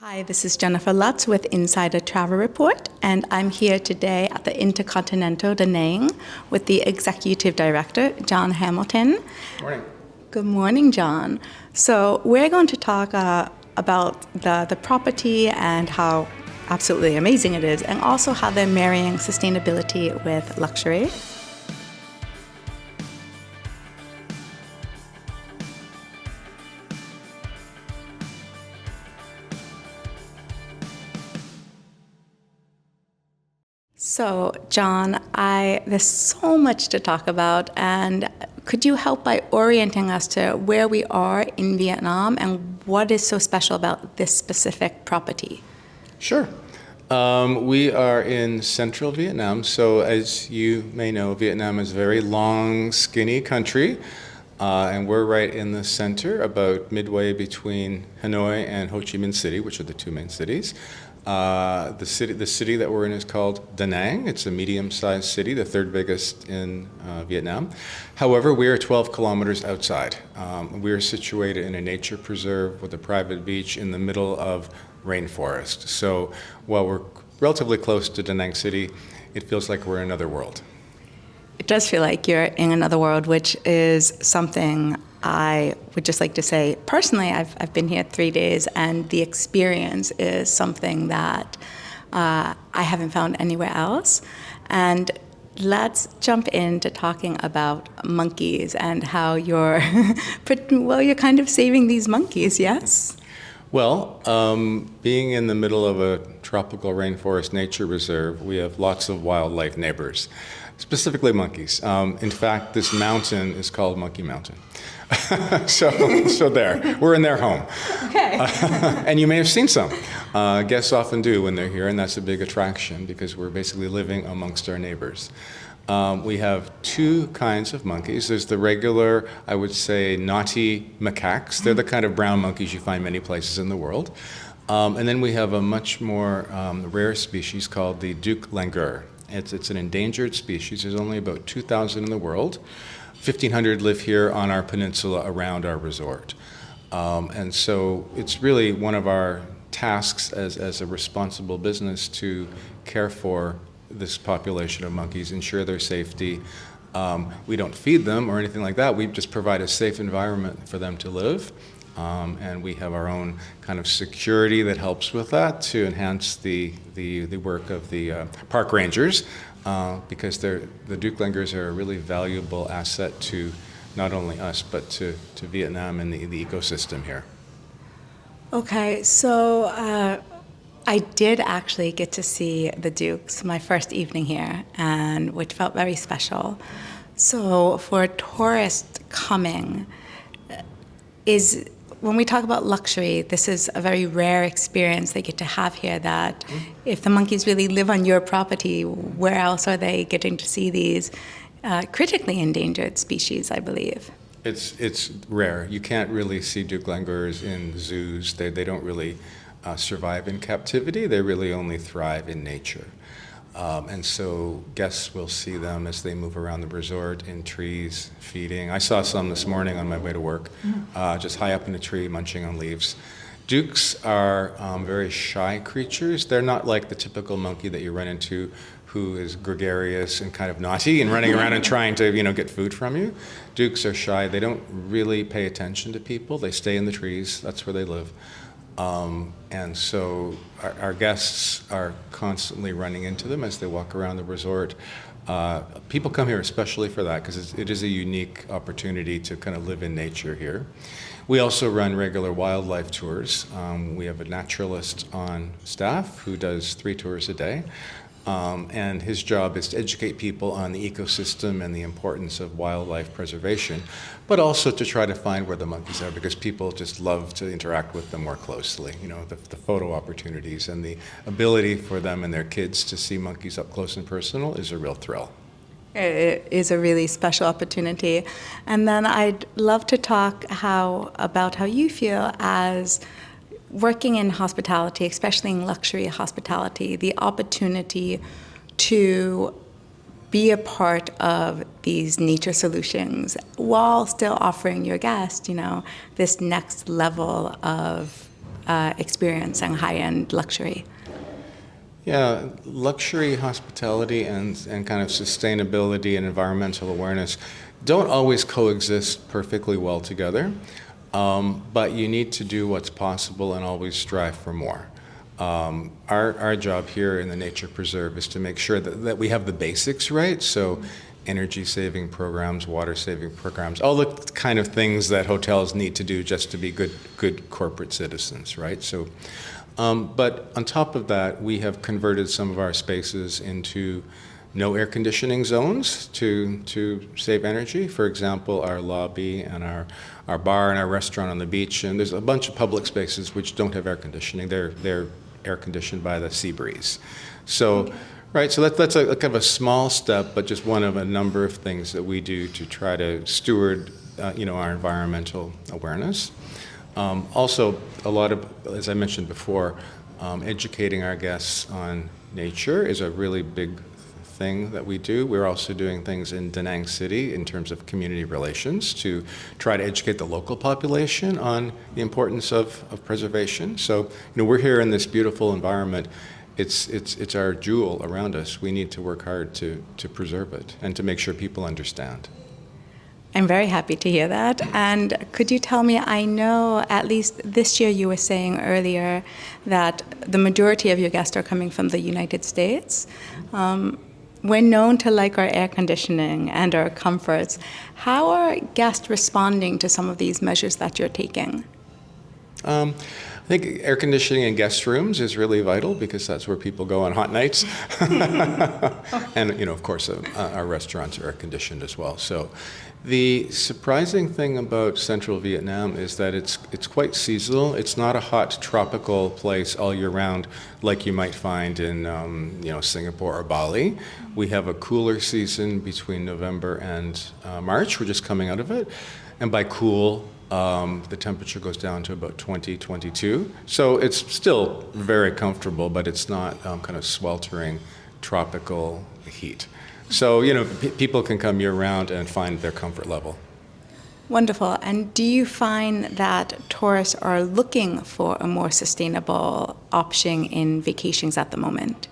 Hi, this is Jennifer Lutz with Insider Travel Report, and I'm here today at the Intercontinental Da Nang with the Executive Director, John Hamilton. Morning. Good morning, John. So we're going to talk about the property and how absolutely amazing it is, and also how they're marrying sustainability with luxury. So, John, there's so much to talk about, and could you help by orienting us to where we are in Vietnam and what is so special about this specific property? Sure. We are in central Vietnam, so as you may know, Vietnam is a very long, skinny country, and we're right in the center, about midway between Hanoi and Ho Chi Minh City, which are the two main cities. The city that we're in is called Da Nang. It's a medium-sized city, the third biggest in Vietnam. However, we are 12 kilometers outside. We are situated in a nature preserve with a private beach in the middle of rainforest. So while we're relatively close to Da Nang City, it feels like we're in another world. It does feel like you're in another world, which is something I would just like to say. Personally, I've been here 3 days, and the experience is something that I haven't found anywhere else. And let's jump into talking about monkeys and how you're kind of saving these monkeys, yes? Well, being in the middle of a tropical rainforest nature reserve, we have lots of wildlife neighbors, specifically monkeys. In fact, this mountain is called Monkey Mountain. So there, we're in their home. Okay. And you may have seen some. Guests often do when they're here, and that's a big attraction because we're basically living amongst our neighbors. We have two kinds of monkeys. There's the regular, I would say, naughty macaques. They're the kind of brown monkeys you find many places in the world. And then we have a much more rare species called the Duke langur. It's an endangered species. There's only about 2,000 in the world. 1,500 live here on our peninsula around our resort. And so it's really one of our tasks as a responsible business to care for this population of monkeys, ensure their safety. We don't feed them or anything like that. We just provide a safe environment for them to live. And we have our own kind of security that helps with that to enhance the work of the park rangers, because the Duke langurs are a really valuable asset to not only us, but to Vietnam and the ecosystem here. Okay, so I did actually get to see the Dukes my first evening here, and which felt very special. So for a tourist coming, when we talk about luxury, this is a very rare experience they get to have here, that if the monkeys really live on your property, where else are they getting to see these critically endangered species, I believe? It's rare. You can't really see Duke langurs in zoos. They don't really survive in captivity. They really only thrive in nature. And so guests will see them as they move around the resort in trees, feeding. I saw some this morning on my way to work, just high up in a tree, munching on leaves. Dukes are very shy creatures. They're not like the typical monkey that you run into who is gregarious and kind of naughty and running around and trying to, get food from you. Dukes are shy. They don't really pay attention to people. They stay in the trees. That's where they live. And so our guests are constantly running into them as they walk around the resort. People come here especially for that because it is a unique opportunity to kind of live in nature here. We also run regular wildlife tours. We have a naturalist on staff who does 3 tours a day. And his job is to educate people on the ecosystem and the importance of wildlife preservation, but also to try to find where the monkeys are, because people just love to interact with them more closely. The photo opportunities and the ability for them and their kids to see monkeys up close and personal is a real thrill. It is a really special opportunity. And then I'd love to talk about how you feel as working in hospitality, especially in luxury hospitality, the opportunity to be a part of these nature solutions while still offering your guests, this next level of experiencing high-end luxury? Yeah, luxury, hospitality, and kind of sustainability and environmental awareness don't always coexist perfectly well together, but you need to do what's possible and always strive for more. Our job here in the Nature Preserve is to make sure that we have the basics right, so energy saving programs, water saving programs, all the kind of things that hotels need to do just to be good corporate citizens, right? So. But on top of that, we have converted some of our spaces into no air conditioning zones to save energy. For example, our lobby and our bar and our restaurant on the beach, and there's a bunch of public spaces which don't have air conditioning. They're air conditioned by the sea breeze. So, right, so that's a kind of a small step, but just one of a number of things that we do to try to steward, our environmental awareness. Also, a lot of, as I mentioned before, educating our guests on nature is a really big thing that we do. We're also doing things in Da Nang City in terms of community relations to try to educate the local population on the importance of preservation. So, we're here in this beautiful environment. It's our jewel around us. We need to work hard to preserve it and to make sure people understand. I'm very happy to hear that. And could you tell me, I know at least this year you were saying earlier that the majority of your guests are coming from the United States. We're known to like our air conditioning and our comforts. How are guests responding to some of these measures that you're taking? I think air conditioning in guest rooms is really vital because that's where people go on hot nights. And, of course, our restaurants are air conditioned as well. So the surprising thing about central Vietnam is that it's quite seasonal. It's not a hot tropical place all year round like you might find in, Singapore or Bali. We have a cooler season between November and March. We're just coming out of it. And by cool, the temperature goes down to about 22. So it's still very comfortable, but it's not kind of sweltering tropical heat. So, people can come year-round and find their comfort level. Wonderful. And do you find that tourists are looking for a more sustainable option in vacations at the moment?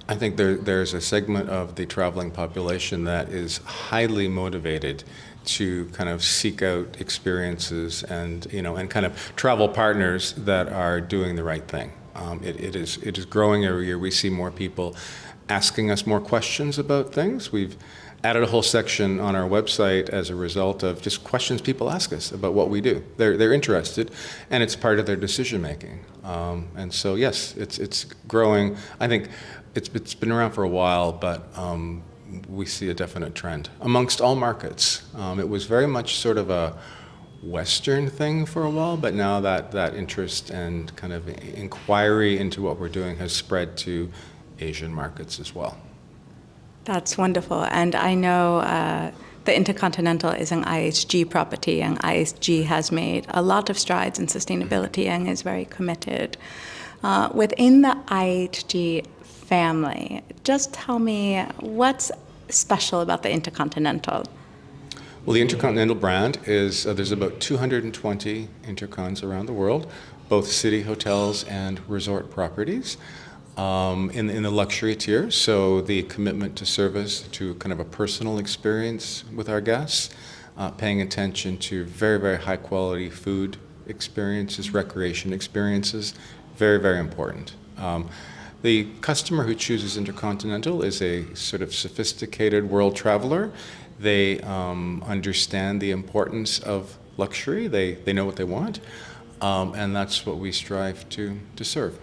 I think there's a segment of the traveling population that is highly motivated to kind of seek out experiences and kind of travel partners that are doing the right thing. It is growing every year. We see more people asking us more questions about things. We've added a whole section on our website as a result of just questions people ask us about what we do. They're interested, and it's part of their decision making. And so yes, it's growing. I think it's been around for a while, but we see a definite trend amongst all markets. It was very much sort of a Western thing for a while, but now that interest and kind of inquiry into what we're doing has spread to Asian markets as well. That's wonderful. And I know the Intercontinental is an IHG property, and IHG has made a lot of strides in sustainability and is very committed. Within the IHG family, just tell me what's special about the Intercontinental? Well, the Intercontinental brand is, there's about 220 Intercons around the world, both city hotels and resort properties. In the luxury tier, so the commitment to service, to kind of a personal experience with our guests, paying attention to very, very high quality food experiences, recreation experiences, very, very important. The customer who chooses Intercontinental is a sort of sophisticated world traveler. They understand the importance of luxury. They know what they want, and that's what we strive to serve.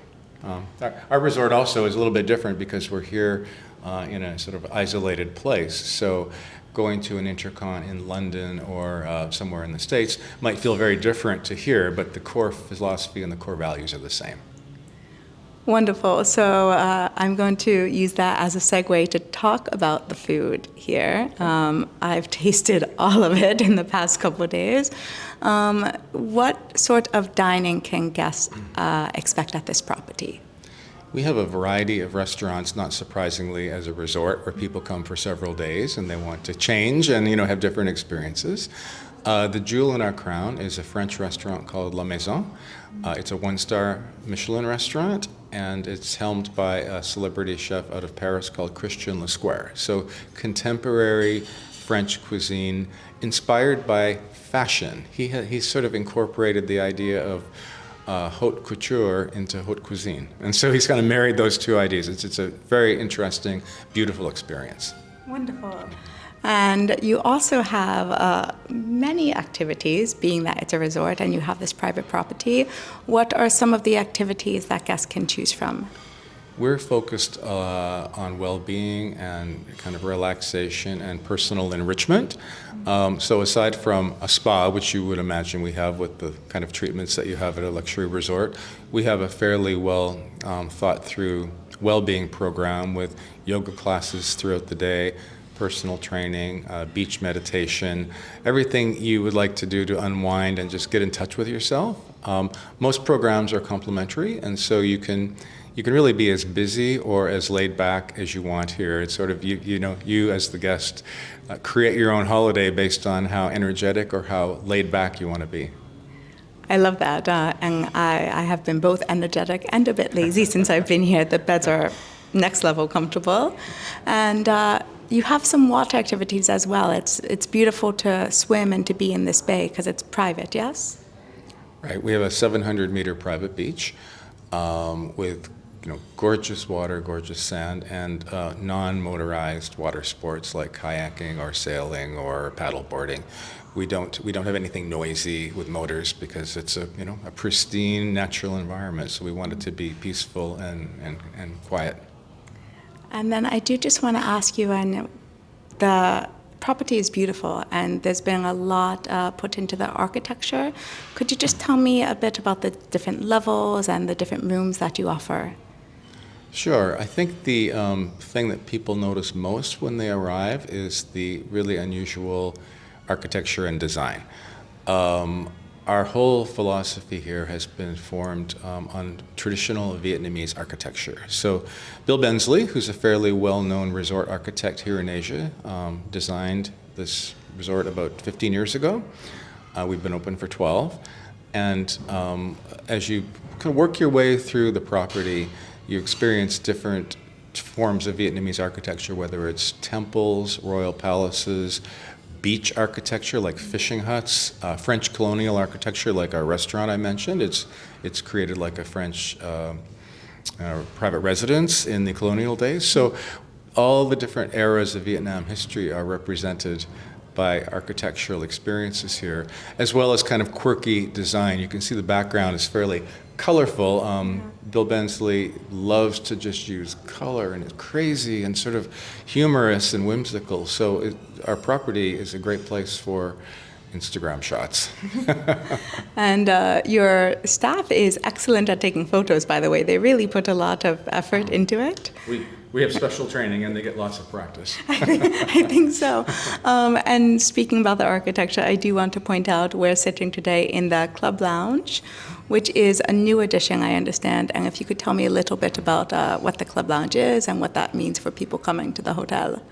Our resort also is a little bit different because we're here in a sort of isolated place. So going to an Intercon in London or somewhere in the States might feel very different to here, but the core philosophy and the core values are the same. Wonderful. So I'm going to use that as a segue to talk about the food here. I've tasted all of it in the past couple of days. What sort of dining can guests expect at this property? We have a variety of restaurants, not surprisingly, as a resort where people come for several days and they want to change and have different experiences. The jewel in our crown is a French restaurant called La Maison. It's a one-star Michelin restaurant, and it's helmed by a celebrity chef out of Paris called Christian Lesquire. So contemporary French cuisine inspired by fashion. He sort of incorporated the idea of haute couture into haute cuisine. And so he's kind of married those two ideas. It's a very interesting, beautiful experience. Wonderful. And you also have many activities, being that it's a resort and you have this private property. What are some of the activities that guests can choose from? We're focused on well-being and kind of relaxation and personal enrichment. So aside from a spa, which you would imagine we have with the kind of treatments that you have at a luxury resort, we have a fairly well thought through well-being program with yoga classes throughout the day, personal training, beach meditation, everything you would like to do to unwind and just get in touch with yourself. Most programs are complimentary, and so you can really be as busy or as laid back as you want here. It's sort of you as the guest create your own holiday based on how energetic or how laid back you want to be. I love that, and I have been both energetic and a bit lazy since I've been here. The beds are next level comfortable, and you have some water activities as well. It's beautiful to swim and to be in this bay because it's private, yes? Right. We have a 700-meter private beach with gorgeous water, gorgeous sand, and non-motorized water sports like kayaking or sailing or paddle boarding. We don't have anything noisy with motors because it's a pristine natural environment. So we want it to be peaceful and quiet. And then I do just want to ask you, and the property is beautiful, and there's been a lot put into the architecture. Could you just tell me a bit about the different levels and the different rooms that you offer? Sure. I think the thing that people notice most when they arrive is the really unusual architecture and design. Our whole philosophy here has been formed on traditional Vietnamese architecture. So Bill Bensley, who's a fairly well-known resort architect here in Asia, designed this resort about 15 years ago. We've been open for 12. And as you kind of work your way through the property, you experience different forms of Vietnamese architecture, whether it's temples, royal palaces, beach architecture like fishing huts, French colonial architecture like our restaurant I mentioned. It's created like a French private residence in the colonial days. So all the different eras of Vietnam history are represented by architectural experiences here, as well as kind of quirky design. You can see the background is fairly colorful. Bill Bensley loves to just use color, and it's crazy and sort of humorous and whimsical. So our property is a great place for Instagram shots. And your staff is excellent at taking photos, by the way. They really put a lot of effort into it. We have special training, and they get lots of practice. I think so. And speaking about the architecture, I do want to point out we're sitting today in the Club Lounge, which is a new addition, I understand. And if you could tell me a little bit about what the Club Lounge is and what that means for people coming to the hotel.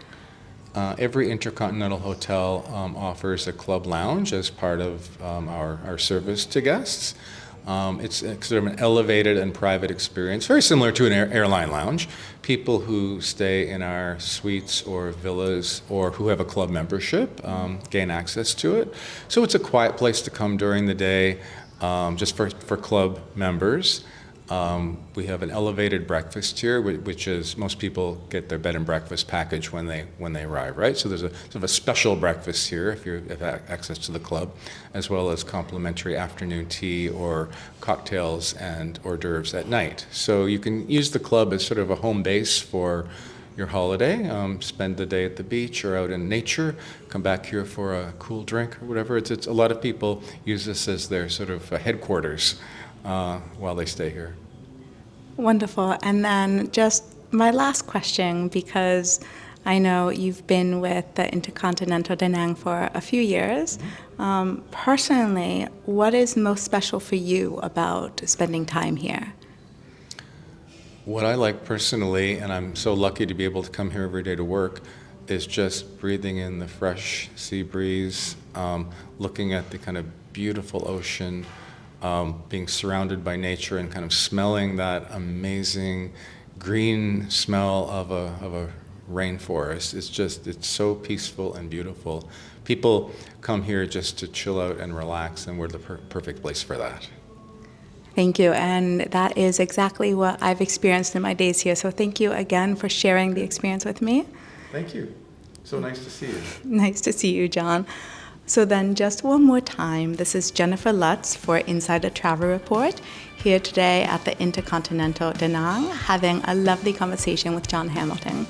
Every intercontinental hotel offers a club lounge as part of our service to guests. It's sort of an elevated and private experience, very similar to an airline lounge. People who stay in our suites or villas or who have a club membership gain access to it. So it's a quiet place to come during the day, just for club members. We have an elevated breakfast here, which is most people get their bed and breakfast package when they arrive, right? So there's a sort of a special breakfast here if you have access to the club, as well as complimentary afternoon tea or cocktails and hors d'oeuvres at night. So you can use the club as sort of a home base for your holiday, spend the day at the beach or out in nature, come back here for a cool drink or whatever. It's a lot of people use this as their sort of headquarters while they stay here. Wonderful. And then just my last question, because I know you've been with the Intercontinental Da Nang for a few years. Personally, what is most special for you about spending time here? What I like personally, and I'm so lucky to be able to come here every day to work, is just breathing in the fresh sea breeze, looking at the kind of beautiful ocean, being surrounded by nature and kind of smelling that amazing green smell of a rainforest. It's so peaceful and beautiful. People come here just to chill out and relax, and we're the perfect place for that. Thank you, and that is exactly what I've experienced in my days here. So thank you again for sharing the experience with me. Thank you. So nice to see you. Nice to see you, John. So then just one more time, this is Jennifer Lutz for Insider Travel Report, here today at the Intercontinental Da Nang, having a lovely conversation with John Hamilton.